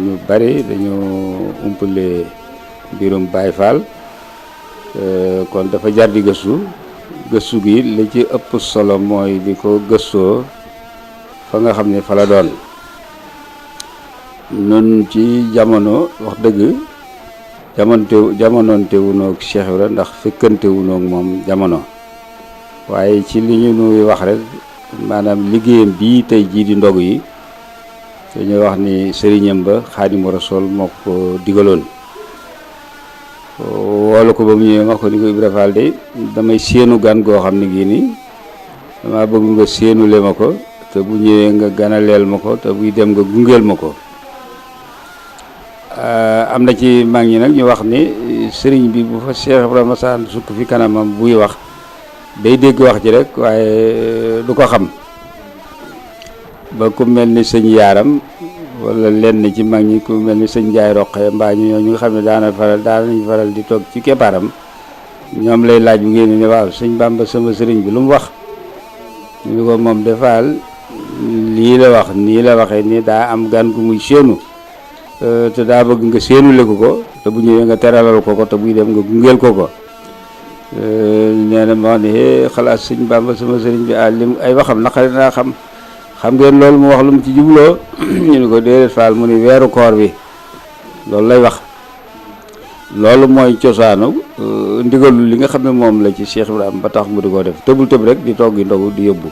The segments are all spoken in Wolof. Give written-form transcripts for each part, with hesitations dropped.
ñu bari dañoo umpale mbirum Baye Fall kon dafa jar di gëstu gi li ci ëpp solo mooy di ko gëstoo fa nga xam ne fa la doon nun ci jamono wax dëgg jamonoonte wunoog Cheikh Ibra ndax fekkante wunoog moom jamono waaye ci li ñu nuy wax rek maanaam liggéeyam bii tey jii di ndog yi dañuy wax ni sëriñam ba Xaadimu Rasuul moo ko digaloon woolu ko ba mu ñëwee wax ko ni ko Ibra Fall de damay séenu gan goo xam ne gii nii dama bëgg nga séenule ma ko te bu ñëwee nga ganaleel ma ko te buy dem nga gungeel ma ko. am na ci mag ñi nag ñu wax ni sëriñ bi bu fa Cheikh Ibrahima Sane sukk fi kanamam buy wax day dégg wax ji rek waaye du ko xam ba ku mel ni sëñ Yaaram wala lenn ci mag ñi ku mel ni sëñ Njaay Roqe mbaa ñu nga xam ne daanañ faral di toog ci keppaaram ñoom lay laaj bu ngeen ni waaw sëñ Bàmba sama sëriñ bi lu mu wax ñu ko moom defaal lii la wax nii la waxee ni daa am gan gu muy séenu te daa bëgg nga séenule ko te bu ñëwee nga teralal ko te buy dem nga gungeel ko nee na ma wax ne xalaat sëñ Bàmba sama sëriñ bi lim ay waxam naqari naa xam ngeen loolu mu wax lu mu ci jubloo ñu ne ko déedéet Fall mu ni weeru koor bi loolu lay wax loolu mooy cosaanu ndigalu li nga xam ne moom la ci Cheikh Ibrahima ba tax mu di ko def tëb rek di toggi ndogu di yóbbu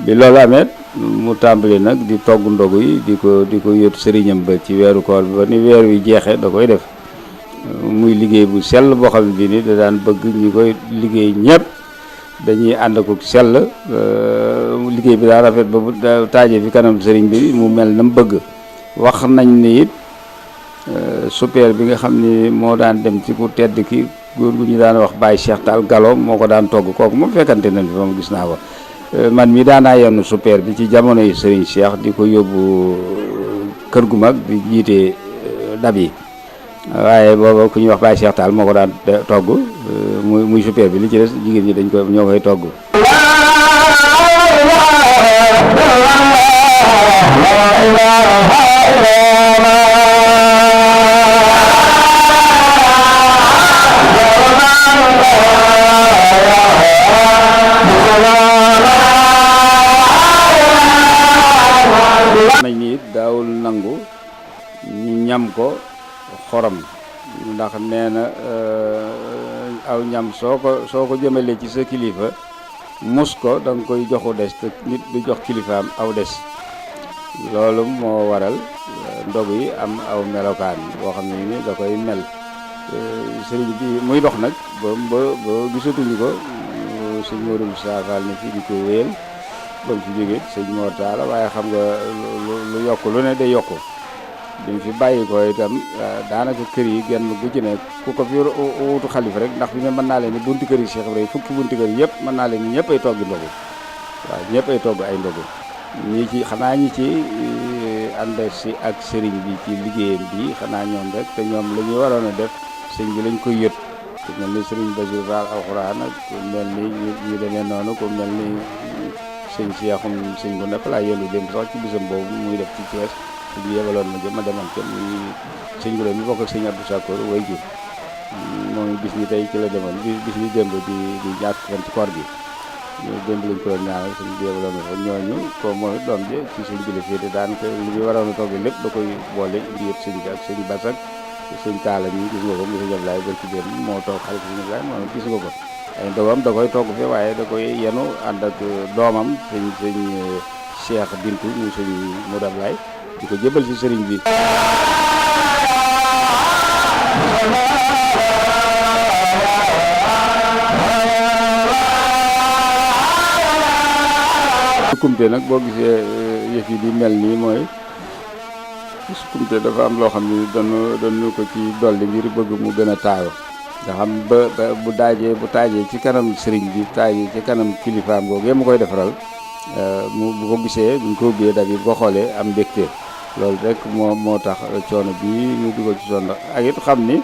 bi loolu amee mu tàmbali nag di togg ndogu yi di ko yót sëriñam ba ci weeru koor bi ba ni weer wi jeexee da koy def muy liggéey bu sell boo xam ne bii ni da daan bëgg ñu koy liggéey ñëpp dañuy ànd ko sell liggéey bi daa rafet ba bu taajee fi kanam sëriñ bi mu mel na mu bëgg wax nañ ni it super bi nga xam ni moo daan dem ci ku tedd ki góor gu ñu daan wax Baye Cheikh Tall Gallo moo ko daan togg kooku moom fekkante nañ fi moom gis naa ko man mi daanaa yenn super bi ci jamono yi sëriñ Cheikh di ko yóbbu kër gu mag di jiite dab yi waaye booba ku ñuy wax Baye Cheikh Tall moo ko daan togg muy super bi li ci des jigéen ñi ñoo koy togg. nañ ni daawul nangu ñu ñam ko xorom ndax nee na aw ñam soo ko jëmalee ci sa kilifa mus ko da nga koy joxu des te nit du jox kilifaam aw des loolu moo waral ndog yi am aw melokaan boo xam ne ni da koy mel sëriñ bi muy dox nag ba gisatuñu ko sëñ Modou Moustapha Fall ne fii di ko wéyal ba mu fi jógee sëñ Mor Talla waaye xam nga lu yokk lu ne day yokk bi mu fi bàyyi ko itam daanaka kër yi genn gu ci ne ku ko fi wutu xalifa rek ndax fi ne mën naa leen ni bunti kër yi Cheikh Ibrahima fukki bunti kër yëpp mën naa leen ni ñëpp ay togg ndogu waaw ñëpp ay togg ay ndogu ñi ci ànd si ak sëriñ bi ci liggéeyam bi xanaa ñoom rek te ñoom la ñuy waroon a def sëñ bi lañ koy yët ku mel ni sëriñ Basiir Fall alxuraan ak ku mel ni ñu demee noonu ku mel ni sëñ Cheikhoum sëñ bu nekk laa yëndu dem sax ci bisam boobu muy def ci Thiès bi yebaloon ma demoon ca muy sëñ bi mi bokk ak sëñ Abdou Sakkoor way jur moom bis ni tey ci la demoon bis ni démb di ñàkk fan ci koor gi démb lañ ko doon ñaanal sëñ bi yebaloon na fa ñooñu ko moom it doom ji ci sëñ bi la féete daanaka li muy waroon a togg lépp da koy boole indi yëpp sëñ bi ak sëñ Basak sëñ Taala mi gis nga ko mu sëñ Ablaye barki démb moo toog xarit sëñ Ablaye moom gis nga ko ay ndogam da koy togg fi waaye da koy yenu ànd ak doomam sëñ Cheikh Bintu mu sëñ Modou Ablaye di ko jébal ci sëriñ bi kumte nag boo gisee yëf yi di mel nii mooy kumte dafa am loo xam ne dañu ko ci dolli ngir bëgg mu gën a taaru nga xam ba bu taajee ci kanam sëriñ bi taajee ci kanam kilifaam googee mu koy defaral bu ko gisee buñ ko ubbee dab yi bu ko xoolee am mbégte loolu rek moo tax coono bii ñu dugal ci sonn ak it xam ni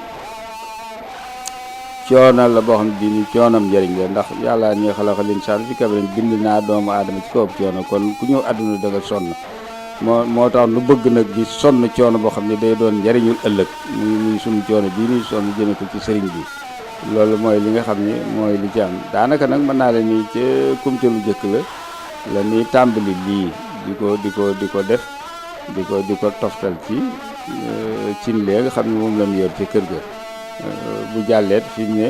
coono la boo xam ne bii ni coonam njëriñ la ndax yàlla ñuy xalaqal insaan fi kabadin bind naa doomu aadama ci kaw coono kon ku ñëw àdduna da nga sonn moo tax nu bëgg nag di sonn coono boo xam ne day doon njëriñul ëllëg muy sunu coono bii ni sonn jëme ko ci sëriñ bi loolu mooy li nga xam ne mooy li ci am daanaka nag mën naa la ni ca kumte lu jëkk la ni tàmbali lii di ko def di ko toftal ci cin lee nga xam ne moom la ñu yor ci kër ga bu jàlleet fi mu ne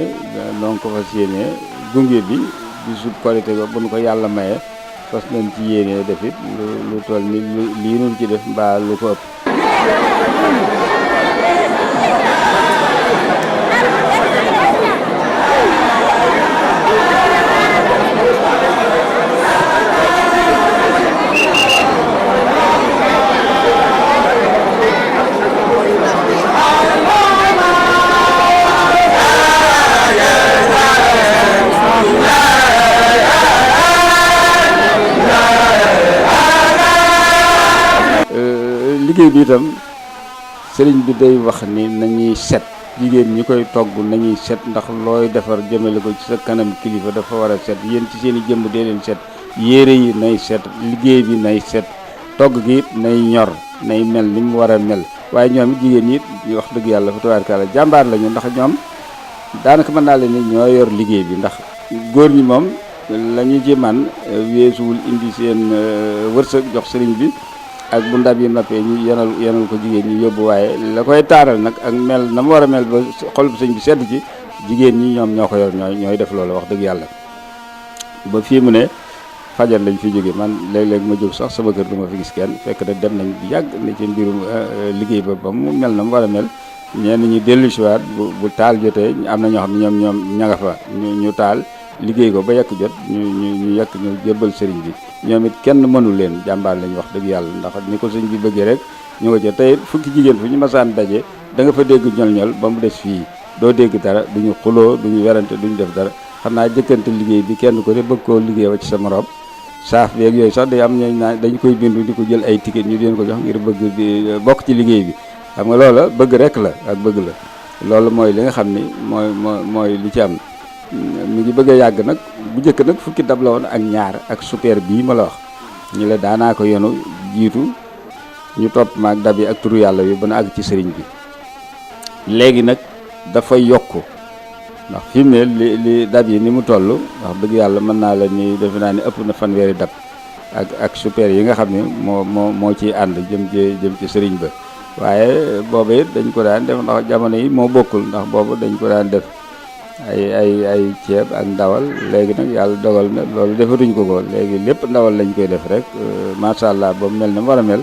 noonu ko fas yéene gunge bi sub korité ko bu nu ko yàlla maye fas nañ ci yéene def it lu toll ni lii nun ci def mbaa lu ko ëpp liggéey bi itam sëriñ bi day wax ni nañuy set jigéen ñi koy togg nañuy set ndax looy defar jëmale ko ci sa kanam kilifa dafa war a set yéen ci seen i jëmm dee leen set yére yi nay set liggéey bi nay set togg gi it nay ñor nay mel ni mu war a mel waaye ñoom it jigéen ñi it wax dëgg yàlla fa tabaarkalla jàmbaar lañu ndax ñoom daanaka mën naa leen ni ñoo yor liggéey bi ndax góor ñi moom la ñu ci man weesuwul indi seen wërsëg jox sëriñ bi ak bu ndab yi noppee ñu yenal ko jigéen ñi yóbbu waaye la koy taaral nag ak mel na mu war a mel ba xol bu sëñ bi sedd ci jigéen ñi ñoom ñoo ko yor ñooy def loolu wax dëgg yàlla ba fii mu ne fajar lañ fi jóge man léeg-léeg ma jóg sax sama kër du ma fi gis kenn fekk na dem nañ bu yàgg ne ci mbirum liggéey ba mu mel na mu war a mel ñenn ñi dellu si waat bu taal jotee am na ñoo xam ne ñoom ña nga fa ñu taal liggéey ko ba yekk jot ñu yekk ñu jébbal sëriñ bi ñoom it kenn mënul leen jàmbaar lañu wax dëgg yàlla ndax ni ko sëriñ bi bëggee rek ñu nga ca tey fukki jigéen fu ñu masaan daje da nga fa dégg ñol-ñol ba mu des fii doo dégg dara duñu xuloo duñu werante duñu def dara xam naa jëkkante liggéey bi kenn ko ne bëgg koo liggéey wa ci sa morom saaf beeg yooyu sax day am ñooñu naan dañ koy bindu di ko jël ay ticket ñu leen ko jox ngir bëgg di bokk ci liggéey bi xam nga loola bëgg rek la ak bëgg la loolu mooy li nga xam ni mooy li ci am mi ngi bëgg a yàgg nag bu njëkk nag fukki dab la woon ak ñaar ak super bii ma la wax ñu la daanaa ko yenu jiitu ñu topp maag dab yi ak turu yàlla bi ba na àgg ci sëriñ bi léegi nag dafa yokk ndax fi mu ne li dab yi ni mu toll wax dëgg yàlla mën naa la ni defe naa ni ëpp na fanweeri dab ak super yi nga xam ne moo ciy ànd jëm ci sëriñ ba waaye booba it dañ ko daan def ndax jamono yi moo bokkul ndax booba dañ ko daan def ay ceeb ak ndawal léegi nag yàlla dogal na loolu defatuñ ko léegi lépp ndawal lañ koy def rek macha allah ba mu mel na mu war a mel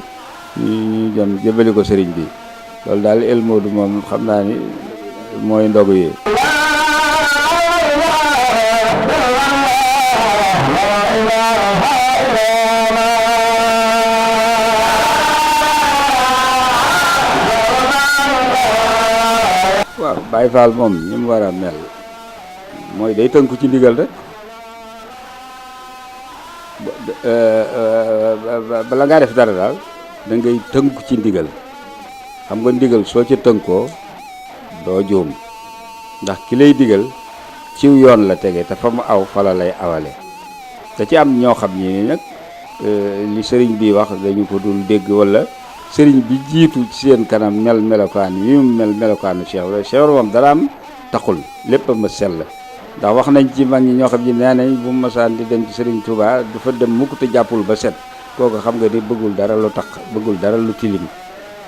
ñu jëm jëbali ko sëriñ bi loolu daal El Modou moom xam naa ni mooy ndogu yi. waaw Baye Fall moom ni mu war a mel mooy day tënku ci ndigal rek bala ngaa def dara daal da ngay tënku ci ndigal xam nga ndigal soo ca tënkoo doo juum ndax ki lay digal ciw yoon la tege te fa mu aw fala lay awale te ci am ñoo xam ni nag li sëriñ bi wax dañu ko dul dégg wala sëriñ bi jiitu ci seen kanam melokaan yi mu mel melokaanu Cheikh moom dara am taxul lépp a ma sell ndax wax nañ ci mag ñi ñoo xam ne nee nañ bu masaan di dem ci sëriñ Touba du fa dem mukk te jàppul ba set kooku xam nga di bëggul dara lu tax bëggul dara lu tilim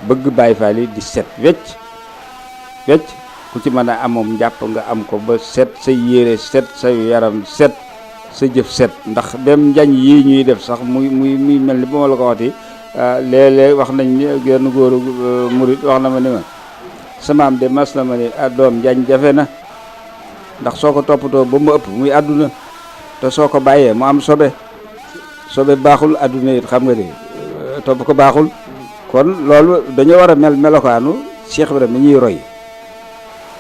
bëgg Baay Faal yi di set wecc ku ci mën a amoom njàpp nga am ko ba set sa yére set sa yaram set sa jëf set ndax dem njañ yii ñuy def sax muy mel ni ba ma la ko waxti léeg-léeg wax nañ ni genn góoru murit wax na ma ni ma samaam de mas na ma ni doom njañ jafe na ndax soo ko toppatoo ba mu ëpp muy àdduna te soo ko bàyyee mu am sobe baaxul àdduna it xam nga de topp ko baaxul kon loolu dañoo war a mel melokaanu Cheikh Ibrahima mi ñuy roy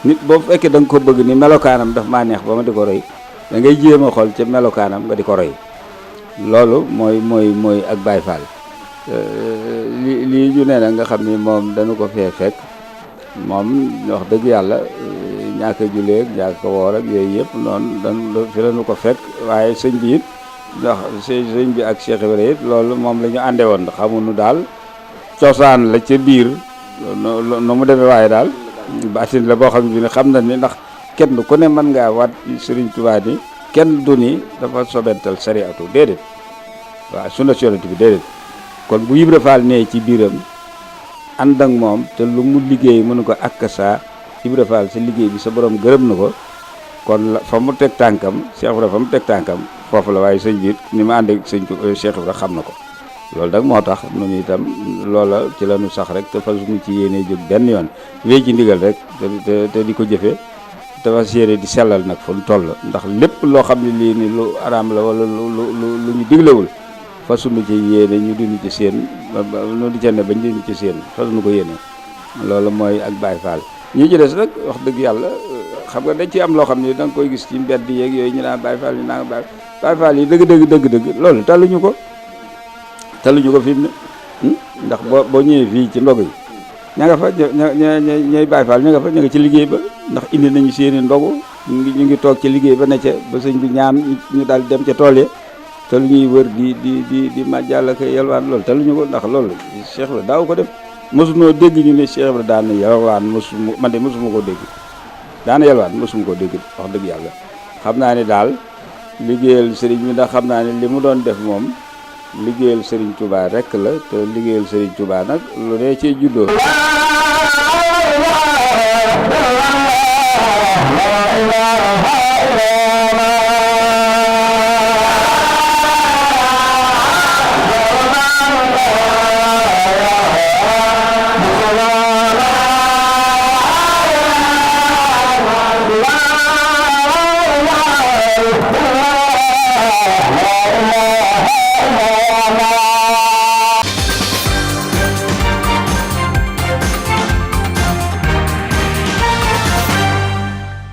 nit boo fekkee da nga ko bëgg ni melokaanam daf maa neex ba ma di ko roy da ngay jéem a xool ca melokaanam nga di ko roy loolu mooy ak Baye Fall lii ñu ne na nga xam ni moom dañu ko fee fekk moom wax dëgg yàlla ñàkk a jullee ñàkk a woor ak yooyu yëpp noonu dañu fi lañu ko fekk waaye sëñ bi it ndax sëñ bi ak Cheikh Ibrahima it loolu moom la ñu ànde woon xamuñu daal cosaan la ca biir nu mu demee waaye daal baatin la boo xam ne xam na ni ndax kenn ku ne mën ngaa waat Sëriñ Tuubaa ni kenn du ni dafa sobental sariatu déedéet waaw sunna Yonent bi déedéet kon bu Ibra Fall nee ci biiram ànd ak moom te lu mu liggéey mënu ko ak saa Ibra Fall sa liggéey bi sa borom gërëm na ko kon fa mu teg tànkam Cheikh Ibra fa mu teg tànkam foofu la waaye sëñ bi ni ma ànd ak sëñ Cheikh Ibra xam na ko loolu nag moo tax ñun itam loola ci la ñu sax rek te fas ñu ci yéene jóg benn yoon wéy ci ndigal rek te di ko jëfee te fas yéene di sellal nag fu ñu toll ndax lépp loo xam ne lii ni lu araam la wala lu ñu diglewul fasuñu ci yéene ñu dindi ci seen ñu di ca ne bañ dindi ci seen fasuñu ko yéene loolu mooy ak Baye Fall ñi ci des nag wax dëgg yàlla xam nga dañ ci am loo xam ne da nga koy gis ci mbedd yeeg yooyu ñu naan Baye Fall yi naa nga Baye Fall yi dëgg loolu taluñu ko fi mu ne ndax boo ñëwee fii ci ndog yi ña nga fa ñooy Baye Fall ña nga fa ña nga ci liggéey ba ndax indi nañu seeni ndogu ñu ngi toog ci liggéey ba ne ca ba sëñ bi ñaan ñu daal dem ca tool ya te lu ñuy wër di màjjal ak yelwaan loolu te lu ñu ko ndax loolu Cheikh Ibra daaw ko def mosunoo dégg ñu ne Cheikh Ibra daan na yelwaan man de mosuma koo dégg daana yelwaan mosuma koo dégg wax dëgg yàlla xam naa ne daal liggéeyal sëriñ bi ndax xam naa ne li mu doon def moom liggéeyal Serigne Touba rek la te liggéeyal Serigne Touba nag lu dee ci juddoo